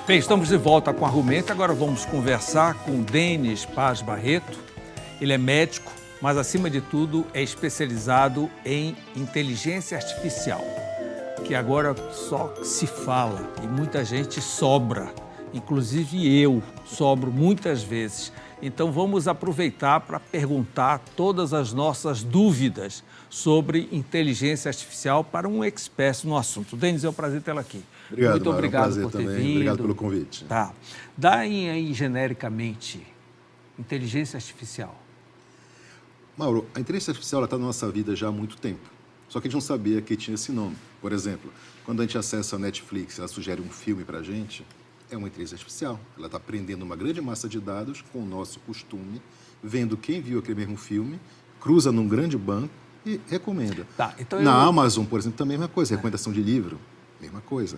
Bem, estamos de volta com o Argumento. Agora vamos conversar com Denis Paz Barreto. Ele é médico, mas, acima de tudo, é especializado em inteligência artificial, que agora só se fala e muita gente sobra, inclusive eu sobro muitas vezes. Então, vamos aproveitar para perguntar todas as nossas dúvidas sobre inteligência artificial para um expert no assunto. Denis, é um prazer tê-lo aqui. Obrigado, Muito obrigado por ter vindo. Obrigado pelo convite. Tá. Daí aí, genericamente, inteligência artificial. Mauro, a inteligência artificial está na nossa vida já há muito tempo. Só que a gente não sabia que tinha esse nome. Por exemplo, quando a gente acessa a Netflix, ela sugere um filme para a gente, é uma inteligência artificial. Ela está aprendendo uma grande massa de dados com o nosso costume, vendo quem viu aquele mesmo filme, cruza num grande banco e recomenda. Tá, então na Amazon, por exemplo, também é a mesma coisa. Recomendação de livro, mesma coisa.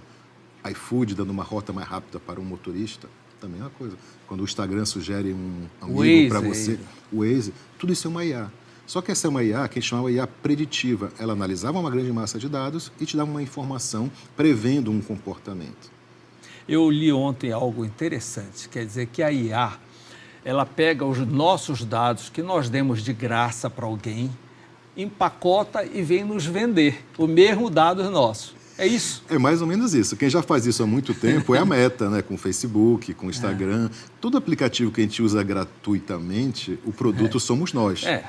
iFood dando uma rota mais rápida para um motorista, também é uma coisa. Quando o Instagram sugere um amigo para você, o Waze, tudo isso é uma IA. Só que essa é uma IA que a gente chama de IA preditiva. Ela analisava uma grande massa de dados e te dava uma informação prevendo um comportamento. Eu li ontem algo interessante, quer dizer que a IA, ela pega os nossos dados que nós demos de graça para alguém, empacota e vem nos vender o mesmo dado nosso. É isso? É mais ou menos isso. Quem já faz isso há muito tempo é a Meta, né? Com o Facebook, com o Instagram. Todo aplicativo que a gente usa gratuitamente, o produto somos nós. Né?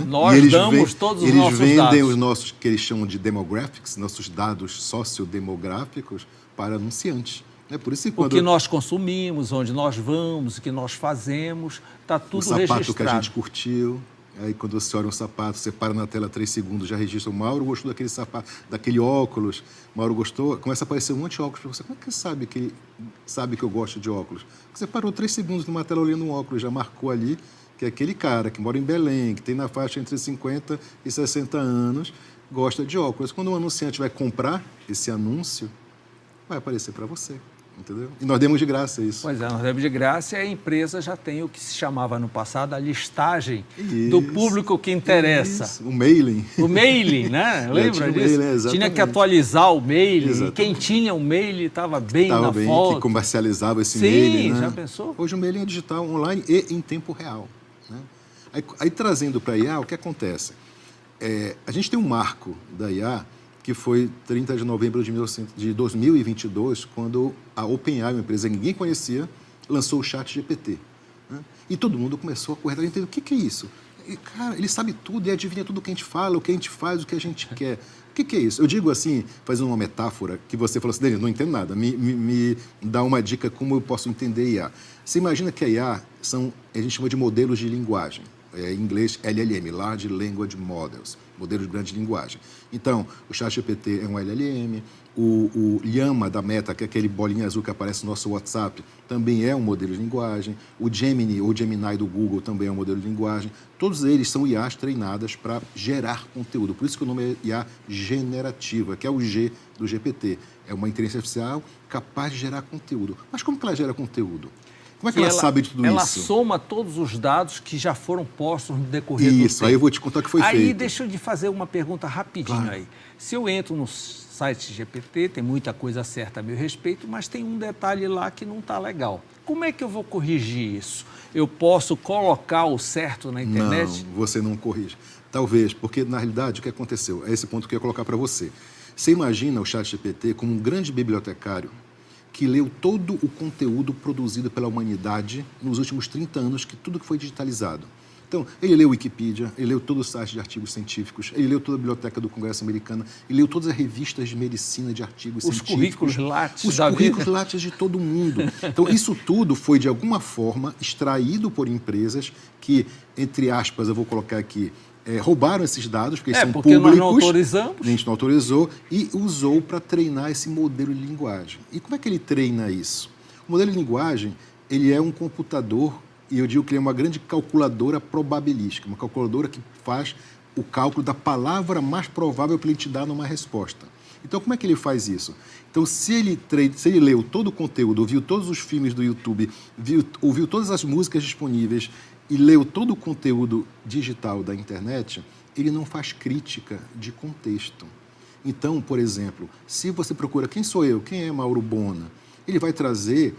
Nós damos todos os nossos dados. Eles vendem os nossos, que eles chamam de demographics, nossos dados sociodemográficos, para anunciantes. É por isso que quando... O que nós consumimos, onde nós vamos, o que nós fazemos, está tudo registrado. O sapato que a gente curtiu. Aí, quando você olha um sapato, você para na tela 3 segundos, já registra. O Mauro gostou daquele sapato, daquele óculos. O Mauro gostou. Começa a aparecer um monte de óculos para você. Como é que sabe que ele sabe que eu gosto de óculos? Você parou 3 segundos numa tela olhando um óculos, já marcou ali que é aquele cara que mora em Belém, que tem na faixa entre 50 e 60 anos, gosta de óculos. Quando um anunciante vai comprar esse anúncio, vai aparecer para você. Entendeu? E nós demos de graça isso. Pois é, nós demos de graça e a empresa já tem o que se chamava no passado a listagem do público que interessa. Isso. O mailing. O mailing, né? Lembra disso? Mailing, tinha que atualizar o mailing. E quem tinha o mailing estava bem na foto. Que comercializava esse mailing. Sim, já pensou? Hoje o mailing é digital, online e em tempo real. Né? Aí trazendo para a IA, o que acontece? A gente tem um marco da IA que foi 30 de novembro de 2022, quando a OpenAI, uma empresa que ninguém conhecia, lançou o ChatGPT. Né? E todo mundo começou a correr, entender o que é isso? E, cara, ele sabe tudo e adivinha tudo o que a gente fala, o que a gente faz, o que a gente quer. O que é isso? Eu digo assim, fazendo uma metáfora, que você falou assim, Daniel, não entendo nada, me dá uma dica como eu posso entender IA. Você imagina que a IA a gente chama de modelos de linguagem. Em inglês, LLM, Large Language Models, modelos de grande linguagem. Então, o ChatGPT é um LLM, o Llama da Meta, que é aquele bolinha azul que aparece no nosso WhatsApp, também é um modelo de linguagem. O Gemini, ou Gemini do Google, também é um modelo de linguagem. Todos eles são IAs treinadas para gerar conteúdo. Por isso que o nome é IA generativa, que é o G do GPT. É uma inteligência artificial capaz de gerar conteúdo. Mas como que ela gera conteúdo? Como é que ela sabe de tudo isso? Ela soma todos os dados que já foram postos no decorrer do tempo. Isso, aí eu vou te contar o que foi feito. Aí deixa eu te fazer uma pergunta rapidinho aí. Se eu entro no site GPT, tem muita coisa certa a meu respeito, mas tem um detalhe lá que não está legal. Como é que eu vou corrigir isso? Eu posso colocar o certo na internet? Não, você não corrige. Talvez, porque na realidade o que aconteceu? É esse ponto que eu ia colocar para você. Você imagina o ChatGPT como um grande bibliotecário que leu todo o conteúdo produzido pela humanidade nos últimos 30 anos, que tudo que foi digitalizado. Então, ele leu Wikipedia, ele leu todo o site de artigos científicos, ele leu toda a biblioteca do Congresso americano, ele leu todas as revistas de medicina de artigos científicos. Os currículos látis Os currículos látis de todo mundo. Então, isso tudo foi, de alguma forma, extraído por empresas que, entre aspas, eu vou colocar aqui, roubaram esses dados, porque eles são porque públicos. Nós não autorizamos. A gente não autorizou e usou para treinar esse modelo de linguagem. E como é que ele treina isso? O modelo de linguagem, ele é um computador, e eu digo que ele é uma grande calculadora probabilística, uma calculadora que faz o cálculo da palavra mais provável para ele te dar numa resposta. Então, como é que ele faz isso? Então, se ele leu todo o conteúdo, ouviu todos os filmes do YouTube, ouviu todas as músicas disponíveis e leu todo o conteúdo digital da internet, ele não faz crítica de contexto. Então, por exemplo, se você procura quem sou eu, quem é Mauro Bona, Ele vai trazer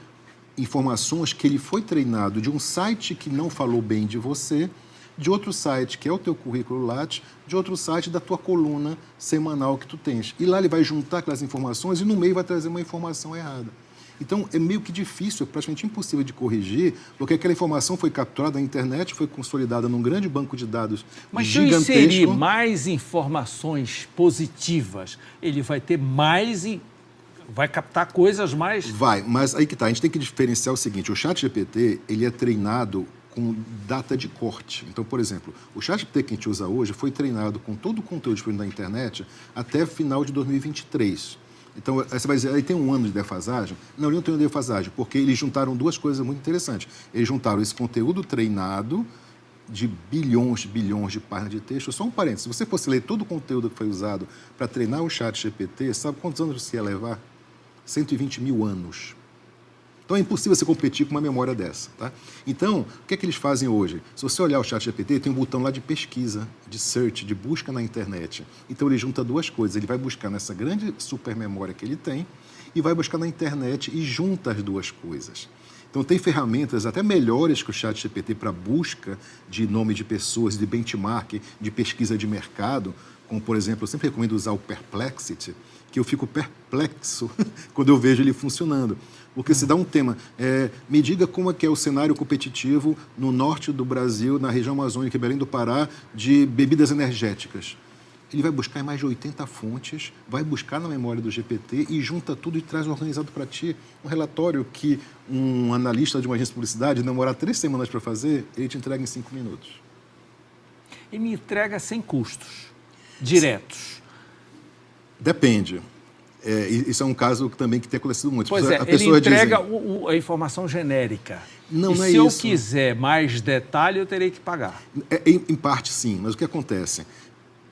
informações que ele foi treinado de um site que não falou bem de você, de outro site que é o teu currículo Lattes, de outro site da tua coluna semanal que tu tens. E lá ele vai juntar aquelas informações e no meio vai trazer uma informação errada. Então, é meio que difícil, é praticamente impossível de corrigir, porque aquela informação foi capturada na internet, foi consolidada num grande banco de dados Mas gigantesco. se eu inserir mais informações positivas, ele vai ter mais e vai captar coisas mais... Vai, mas aí que tá, a gente tem que diferenciar o seguinte, o ChatGPT, ele é treinado com data de corte. Então, por exemplo, o ChatGPT que a gente usa hoje foi treinado com todo o conteúdo disponível na internet até final de 2023. Então, aí você vai dizer, aí tem um ano de defasagem? Não, ele não tem um ano de defasagem, porque eles juntaram duas coisas muito interessantes. Eles juntaram esse conteúdo treinado de bilhões de páginas de texto. Só um parênteses, se você fosse ler todo o conteúdo que foi usado para treinar o ChatGPT, sabe quantos anos você ia levar? 120 mil anos. Então, é impossível você competir com uma memória dessa. Tá? Então, o que é que eles fazem hoje? Se você olhar o ChatGPT, tem um botão lá de pesquisa, de search, de busca na internet. Então, ele junta duas coisas. Ele vai buscar nessa grande supermemória que ele tem e vai buscar na internet e junta as duas coisas. Então, tem ferramentas até melhores que o ChatGPT para busca de nome de pessoas, de benchmark, de pesquisa de mercado, como, por exemplo, eu sempre recomendo usar o Perplexity, que eu fico perplexo quando eu vejo ele funcionando. Porque se dá um tema, me diga como é que é o cenário competitivo no norte do Brasil, na região amazônica, Belém do Pará, de bebidas energéticas. Ele vai buscar em mais de 80 fontes, vai buscar na memória do GPT e junta tudo e traz organizado para ti um relatório que um analista de uma agência de publicidade demorar 3 semanas para fazer, ele te entrega em 5 minutos. E me entrega sem custos, diretos. Depende. Isso é um caso também que tem acontecido muito. Pois é, ele entrega a informação genérica. Não, e não é se isso. eu quiser mais detalhe, eu terei que pagar. Em parte, sim. Mas o que acontece?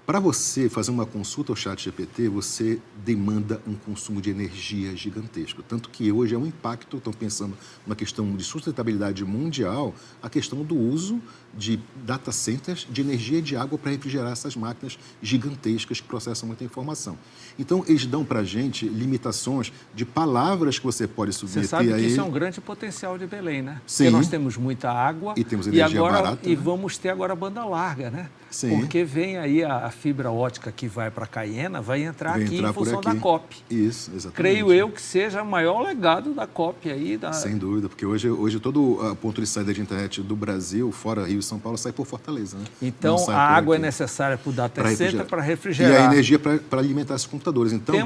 Para você fazer uma consulta ao ChatGPT, você demanda um consumo de energia gigantesco. Tanto que hoje é um impacto, estão pensando numa questão de sustentabilidade mundial, a questão do uso de data centers de energia e de água para refrigerar essas máquinas gigantescas que processam muita informação. Então, eles dão para a gente limitações de palavras que você pode submeter. Você sabe que aí. isso é um grande potencial de Belém, né? Sim. Porque nós temos muita água e temos energia barata. E vamos ter agora a banda larga, né? Sim. Porque vem aí a fibra ótica que vai para Caiena, vai entrar aqui em função da COP. Isso, exatamente. Creio eu que seja o maior legado da COP aí. Sem dúvida, porque hoje todo o ponto de saída de internet do Brasil, fora Rio e São Paulo, sai por Fortaleza, né? Então, a água é necessária para o data center para refrigerar. E a energia para alimentar esses computadores. Então,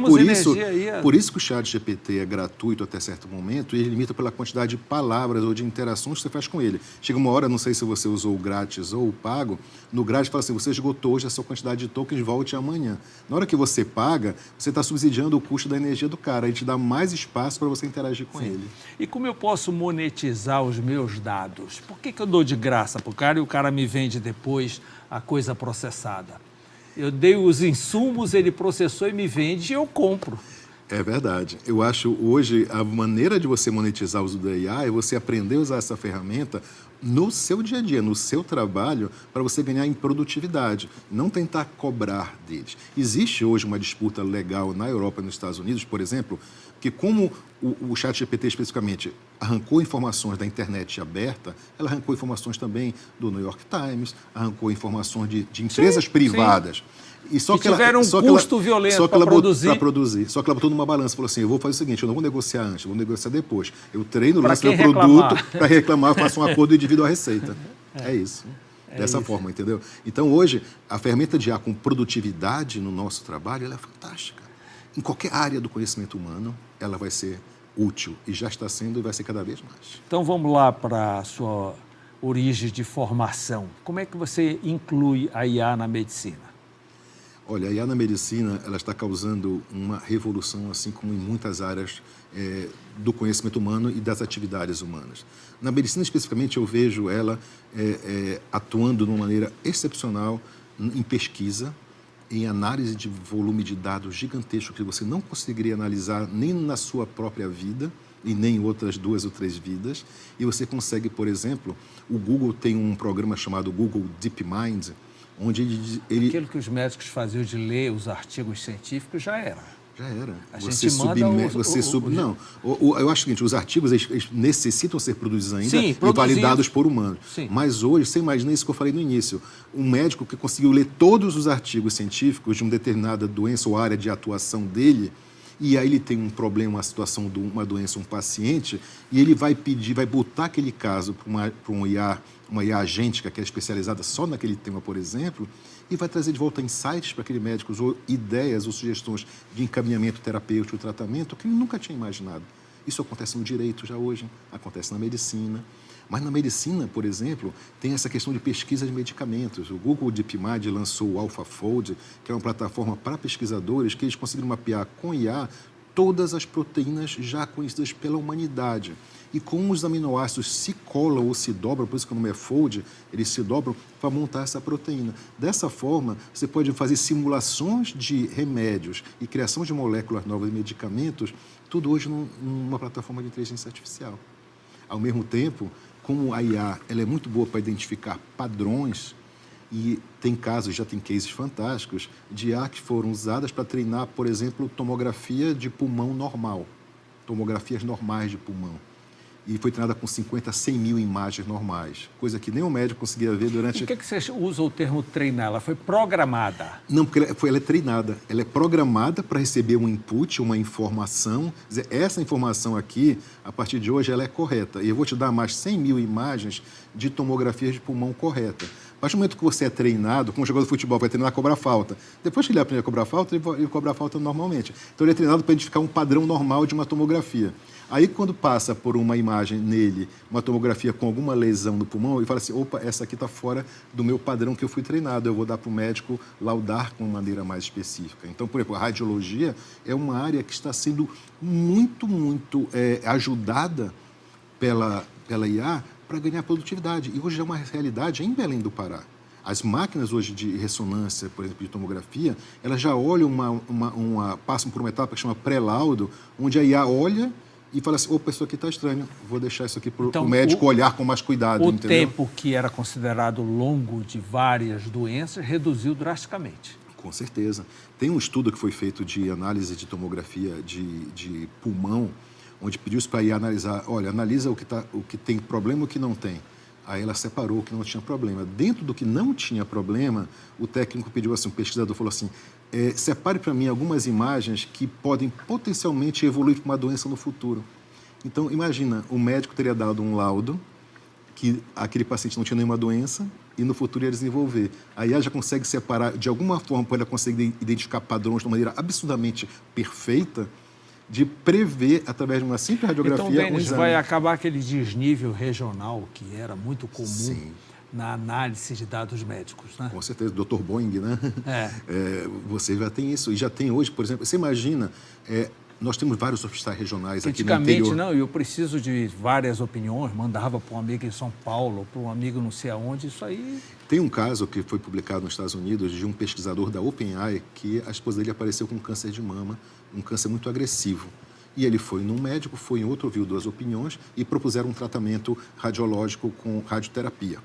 por isso que o ChatGPT é gratuito até certo momento e ele limita pela quantidade de palavras ou de interações que você faz com ele. Chega uma hora, não sei se você usou o grátis ou o pago, no grátis fala assim, você esgotou hoje a sua quantidade de tokens, volte amanhã. Na hora que você paga, você está subsidiando o custo da energia do cara, ele te dá mais espaço para você interagir com ele. E como eu posso monetizar os meus dados? Por que eu dou de graça para o cara e o cara me vende depois a coisa processada? Eu dei os insumos, ele processou e me vende e eu compro. É verdade. Eu acho hoje a maneira de você monetizar o uso da IA é você aprender a usar essa ferramenta no seu dia a dia, no seu trabalho, para você ganhar em produtividade, não tentar cobrar deles. Existe hoje uma disputa legal na Europa e nos Estados Unidos, por exemplo, que como o ChatGPT especificamente arrancou informações da internet aberta, ela arrancou informações também do New York Times, arrancou informações de empresas privadas. E só que tiveram um custo violento para produzir. Só que ela botou numa balança e falou assim, eu vou fazer o seguinte, eu não vou negociar antes, eu vou negociar depois. Eu treino, lanço meu produto para reclamar, eu faço um acordo e divido a receita. É isso. Dessa forma, entendeu? Então, hoje, a ferramenta de IA com produtividade no nosso trabalho, ela é fantástica. Em qualquer área do conhecimento humano, ela vai ser útil e já está sendo e vai ser cada vez mais. Então, vamos lá para a sua origem de formação. Como é que você inclui a IA na medicina? Olha, a IA na medicina, ela está causando uma revolução, assim como em muitas áreas do conhecimento humano e das atividades humanas. Na medicina, especificamente, eu vejo ela atuando de uma maneira excepcional em pesquisa, em análise de volume de dados gigantesco que você não conseguiria analisar nem na sua própria vida e nem em outras 2 ou 3 vidas. E você consegue, por exemplo, o Google tem um programa chamado Google DeepMind, onde ele... Aquilo que os médicos faziam de ler os artigos científicos já era. Já era. A gente manda Não, eu acho o seguinte, os artigos eles necessitam ser produzidos ainda Sim, e validados por humanos. Sim. Mas hoje, você imagina isso que eu falei no início, um médico que conseguiu ler todos os artigos científicos de uma determinada doença ou área de atuação dele, e aí ele tem um problema, uma situação de uma doença, um paciente, e ele vai botar aquele caso para uma IA agêntica que é especializada só naquele tema, por exemplo, e vai trazer de volta insights para aquele médico, ou ideias ou sugestões de encaminhamento terapêutico, tratamento, que ele nunca tinha imaginado. Isso acontece no direito já hoje, acontece na medicina. Mas na medicina, por exemplo, tem essa questão de pesquisa de medicamentos. O Google DeepMind lançou o AlphaFold, que é uma plataforma para pesquisadores, que eles conseguiram mapear com IA todas as proteínas já conhecidas pela humanidade. E como os aminoácidos se colam ou se dobram, por isso que o nome é fold, eles se dobram para montar essa proteína. Dessa forma, você pode fazer simulações de remédios e criação de moléculas novas e medicamentos, tudo hoje numa plataforma de inteligência artificial. Ao mesmo tempo, como a IA ela é muito boa para identificar padrões, e tem casos, já tem cases fantásticos, de IA que foram usadas para treinar, por exemplo, tomografia de pulmão normal, tomografias normais de pulmão. E foi treinada com 50 a 100 mil imagens normais, coisa que nem o médico conseguia ver durante... Por que você usa o termo treinar? Ela foi programada? Não, porque ela é treinada. Ela é programada para receber um input, uma informação. Quer dizer, essa informação aqui, a partir de hoje, ela é correta. E eu vou te dar mais 100 mil imagens de tomografias de pulmão correta. A partir do momento que você é treinado, como um jogador de futebol vai treinar a cobrar falta, depois que ele aprende a cobrar falta, ele cobra a falta normalmente. Então, ele é treinado para identificar um padrão normal de uma tomografia. Aí, quando passa por uma imagem nele, uma tomografia com alguma lesão no pulmão, ele fala assim, opa, essa aqui está fora do meu padrão que eu fui treinado, eu vou dar para o médico laudar com maneira mais específica. Então, por exemplo, a radiologia é uma área que está sendo muito ajudada pela IA para ganhar produtividade. E hoje é uma realidade em Belém do Pará. As máquinas hoje de ressonância, por exemplo, de tomografia, elas já olham, passam por uma etapa que chama pré-laudo, onde a IA olha e fala assim, opa, isso aqui está estranho, vou deixar isso aqui para o médico olhar com mais cuidado. O entendeu? tempo que era considerado longo de várias doenças reduziu drasticamente. Com certeza. Tem um estudo que foi feito de análise de tomografia de pulmão, onde pediu para a IA analisar, olha, analisa o que tem problema e o que não tem. Aí ela separou o que não tinha problema. Dentro do que não tinha problema, o técnico pediu assim, o pesquisador falou assim, separe para mim algumas imagens que podem potencialmente evoluir para uma doença no futuro. Então, imagina, o médico teria dado um laudo que aquele paciente não tinha nenhuma doença e no futuro ia desenvolver. A IA já consegue separar, de alguma forma, ela consegue identificar padrões de uma maneira absurdamente perfeita, de prever, através de uma simples radiografia... Então, Denis, vai acabar aquele desnível regional que era muito comum. Sim. Na análise de dados médicos, né? Com certeza, Dr. Boeing, né? Você já tem isso. E já tem hoje, por exemplo, você imagina, nós temos vários hospitais regionais aqui no interior. Antigamente, não, eu preciso de várias opiniões, mandava para um amigo em São Paulo, para um amigo não sei aonde, isso aí... Tem um caso que foi publicado nos Estados Unidos de um pesquisador da OpenAI que a esposa dele apareceu com câncer de mama, um câncer muito agressivo. E ele foi num médico, foi em outro, ouviu duas opiniões e propuseram um tratamento radiológico com radioterapia.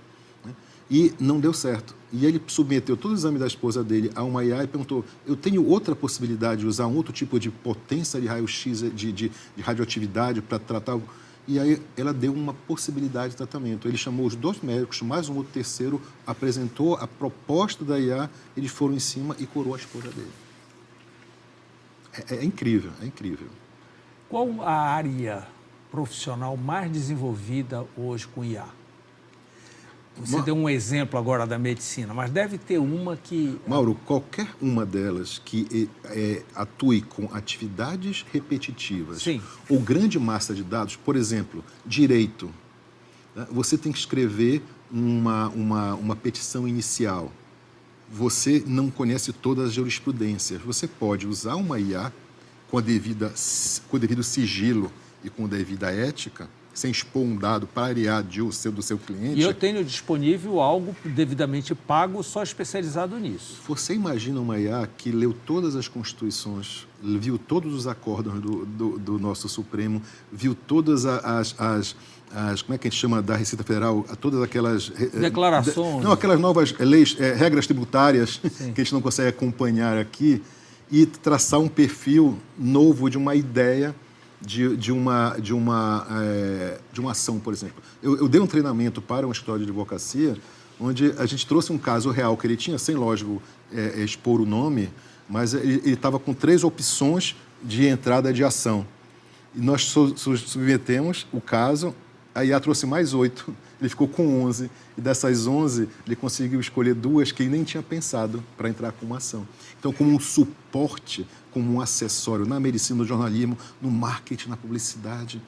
E não deu certo. E ele submeteu todo o exame da esposa dele a uma IA e perguntou, eu tenho outra possibilidade de usar um outro tipo de potência de raio-x, de radioatividade para tratar... E aí ela deu uma possibilidade de tratamento. Ele chamou os dois médicos, mais um outro terceiro, apresentou a proposta da IA, eles foram em cima e curou a esposa dele. É incrível, é incrível. Qual a área profissional mais desenvolvida hoje com IA? Você deu um exemplo agora da medicina, mas deve ter uma que... Mauro, qualquer uma delas que atue com atividades repetitivas, sim, ou grande massa de dados, por exemplo, direito, né? Você tem que escrever uma petição inicial. Você não conhece todas as jurisprudências. Você pode usar uma IA com o devido sigilo e com a devida ética, sem expor um dado para a IA do seu cliente. E eu tenho disponível algo devidamente pago, só especializado nisso. Você imagina uma IA que leu todas as constituições, viu todos os acórdãos do nosso Supremo, viu todas as como é que a gente chama da Receita Federal, todas aquelas... Declarações. Não, aquelas novas leis, regras tributárias, sim, que a gente não consegue acompanhar aqui. e traçar um perfil novo de uma ideia, de uma ação, por exemplo. Eu dei um treinamento para um escritório de advocacia, onde a gente trouxe um caso real que ele tinha, sem, lógico, expor o nome, mas ele estava com 3 opções de entrada de ação. E nós submetemos o caso, a IA trouxe mais 8, ele ficou com 11, e dessas 11, ele conseguiu escolher 2 que ele nem tinha pensado para entrar com uma ação. Então, como um suporte, como um acessório na medicina, no jornalismo, no marketing, na publicidade.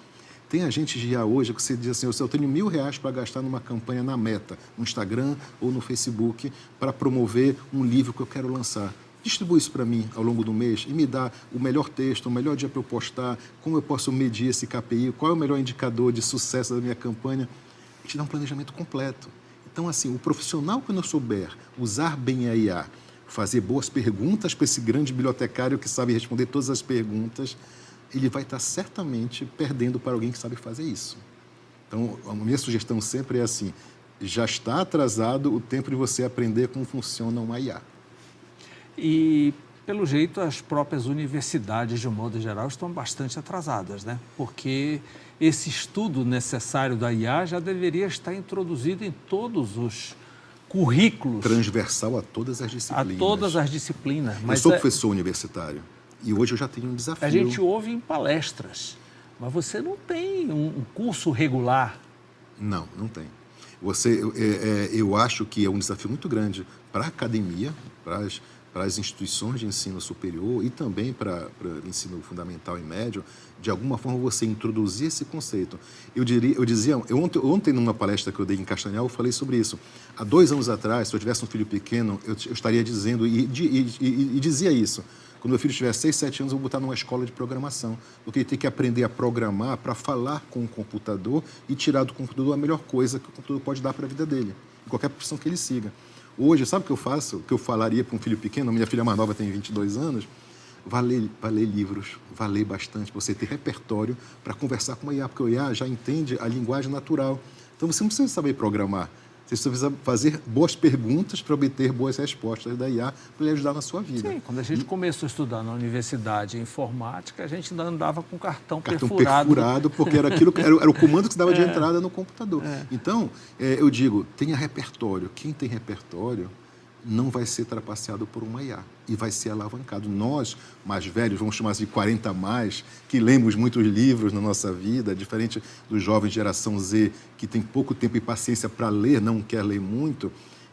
Tem agentes de IA hoje que você diz assim, eu tenho R$1.000 para gastar numa campanha na Meta, no Instagram ou no Facebook, para promover um livro que eu quero lançar. Distribui isso para mim ao longo do mês e me dá o melhor texto, o melhor dia para eu postar, como eu posso medir esse KPI, qual é o melhor indicador de sucesso da minha campanha. A gente dá um planejamento completo. Então, assim, o profissional que não souber usar bem a IA, fazer boas perguntas para esse grande bibliotecário que sabe responder todas as perguntas, ele vai estar certamente perdendo para alguém que sabe fazer isso. Então, a minha sugestão sempre é assim, já está atrasado o tempo de você aprender como funciona uma IA. E, pelo jeito, as próprias universidades, de um modo geral, estão bastante atrasadas, né? Porque esse estudo necessário da IA já deveria estar introduzido em todos os currículos. Transversal a todas as disciplinas. A todas as disciplinas. Mas eu sou professor universitário e hoje eu já tenho um desafio. A gente ouve em palestras, mas você não tem um curso regular. Não, não tem. Eu acho que é um desafio muito grande para a academia, para as instituições de ensino superior e também para ensino fundamental e médio, de alguma forma você introduzir esse conceito. Ontem numa palestra que eu dei em Castanhal, eu falei sobre isso. Há 2 anos atrás, se eu tivesse um filho pequeno, eu estaria dizendo, e dizia isso, quando meu filho tiver 6, 7 anos, eu vou botar numa escola de programação, porque ele tem que aprender a programar para falar com o computador e tirar do computador a melhor coisa que o computador pode dar para a vida dele, em qualquer profissão que ele siga. Hoje, sabe o que eu faço? O que eu falaria para um filho pequeno? Minha filha mais nova tem 22 anos. Vá ler livros, vá ler bastante, você ter repertório para conversar com a IA, porque o IA já entende a linguagem natural. Então, você não precisa saber programar. Você precisa fazer boas perguntas para obter boas respostas da IA para lhe ajudar na sua vida. Sim, quando a gente começou a estudar na universidade informática, a gente ainda andava com cartão perfurado, porque era o comando que se dava de entrada no computador. Então, eu digo, tenha repertório. Quem tem repertório não vai ser trapaceado por uma IA e vai ser alavancado. Nós, mais velhos, vamos chamar de 40 a mais, que lemos muitos livros na nossa vida, diferente dos jovens de geração Z, que tem pouco tempo e paciência para ler, não quer ler muito,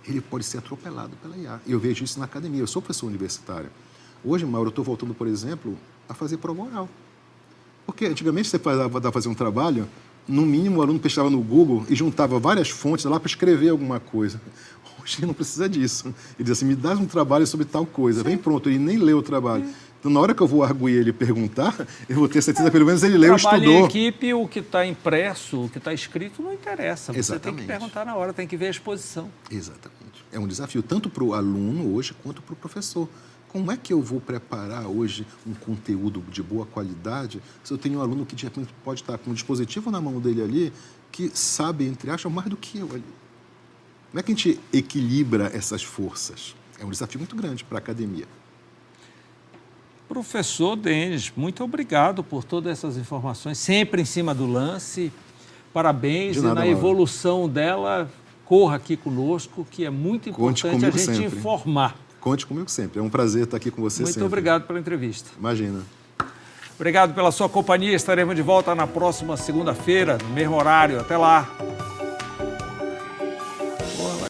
ele pode ser atropelado pela IA. Eu vejo isso na academia. Eu sou professor universitário. Hoje, Mauro, eu estou voltando, por exemplo, a fazer prova oral. Porque antigamente você fazer um trabalho, no mínimo o aluno pesquisava no Google e juntava várias fontes lá para escrever alguma coisa. Hoje ele não precisa disso. Ele diz assim, me dá um trabalho sobre tal coisa. Sim. Vem pronto, ele nem leu o trabalho. Sim. Então, na hora que eu vou arguir ele e perguntar, eu vou ter certeza, pelo menos ele leu, estudou. Trabalho em equipe, o que está impresso, o que está escrito, não interessa. Você Exatamente. Tem que perguntar na hora, tem que ver a exposição. Exatamente. É um desafio, tanto para o aluno hoje, quanto para o professor. Como é que eu vou preparar hoje um conteúdo de boa qualidade se eu tenho um aluno que, de repente, pode estar com um dispositivo na mão dele ali, que sabe, entre aspas, mais do que eu ali? Como é que a gente equilibra essas forças? É um desafio muito grande para a academia. Professor Denis, muito obrigado por todas essas informações, sempre em cima do lance. Parabéns. De nada, e na evolução dela, corra aqui conosco, que é muito importante a gente sempre informar. Conte comigo sempre. É um prazer estar aqui com você sempre. Muito obrigado pela entrevista. Imagina. Obrigado pela sua companhia. Estaremos de volta na próxima segunda-feira, no mesmo horário. Até lá.